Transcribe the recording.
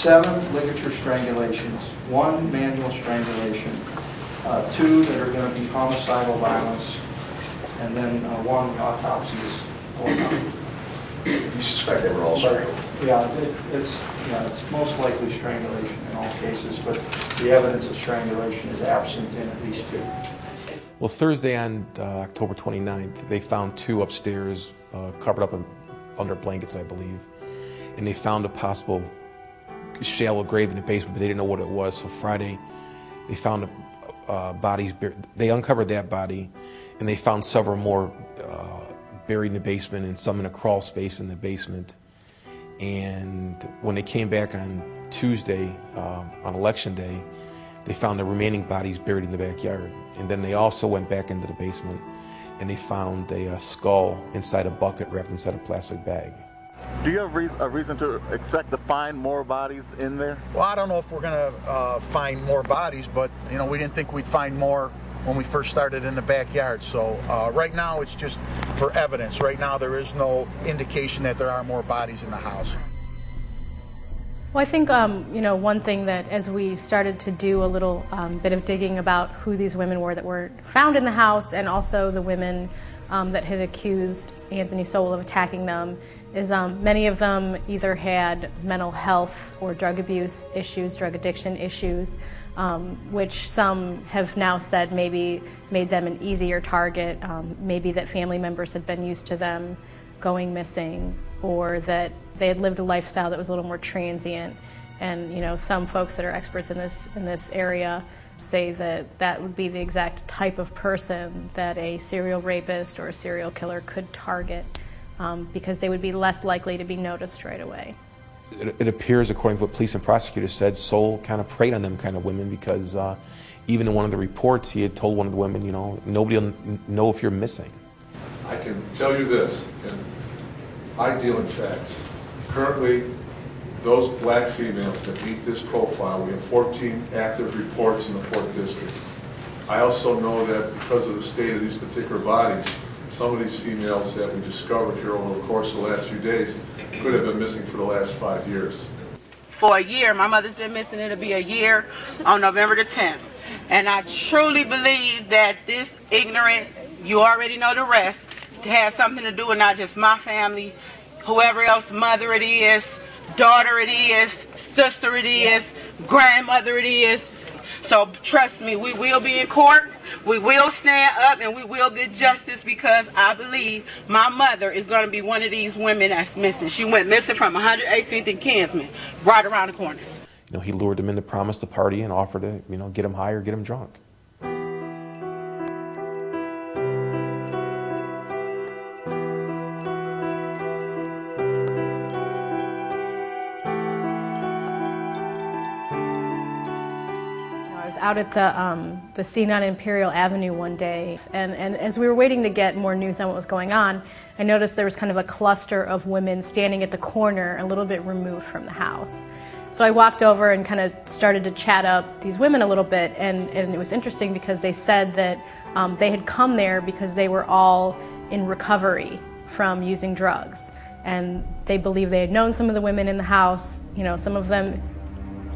7 ligature strangulations, 1 manual strangulation, 2 that are going to be homicidal violence, and then 1 autopsy is forthcoming. You suspect they were all strangled? Yeah, it's most likely strangulation in all cases, but the evidence of strangulation is absent in at least 2. Well, Thursday on October 29th, they found 2 upstairs, covered up under blankets, I believe, and they found a possible shallow grave in the basement, but they didn't know what it was. So Friday, they found bodies. They uncovered that body, and they found several more buried in the basement and some in a crawl space in the basement. And when they came back on Tuesday, on Election Day, they found the remaining bodies buried in the backyard. And then they also went back into the basement and they found a skull inside a bucket wrapped inside a plastic bag. Do you have a reason to expect to find more bodies in there? Well, I don't know if we're going to find more bodies, but we didn't think we'd find more when we first started in the backyard. So right now it's just for evidence. Right now there is no indication that there are more bodies in the house. Well, I think, one thing that as we started to do a little bit of digging about who these women were that were found in the house, and also the women that had accused Anthony Sowell of attacking them, is many of them either had mental health or drug abuse issues, drug addiction issues, which some have now said maybe made them an easier target, maybe that family members had been used to them going missing, or that they had lived a lifestyle that was a little more transient. And some folks that are experts in this area say that that would be the exact type of person that a serial rapist or a serial killer could target, because they would be less likely to be noticed right away. It appears, according to what police and prosecutors said, Sowell kind of preyed on them kind of women, because even in one of the reports he had told one of the women, nobody will know if you're missing. I can tell you this, and I deal in facts. Currently, those black females that meet this profile, we have 14 active reports in the 4th District. I also know that because of the state of these particular bodies, some of these females that we discovered here over the course of the last few days could have been missing for the last 5 years. For a year, my mother's been missing. It'll be a year on November the 10th. And I truly believe that this ignorant, you already know the rest, has something to do with not just my family, whoever else, mother it is, daughter it is, sister it is, grandmother it is. So trust me, we will be in court, we will stand up, and we will get justice, because I believe my mother is going to be one of these women that's missing. She went missing from 118th and Kinsman, right around the corner. He lured them in to promise the party and offered to, get them high or get them drunk. Out at the scene on Imperial Avenue one day, and as we were waiting to get more news on what was going on, I noticed there was kind of a cluster of women standing at the corner a little bit removed from the house. So I walked over and kind of started to chat up these women a little bit, and it was interesting because they said that they had come there because they were all in recovery from using drugs, and they believed they had known some of the women in the house. Some of them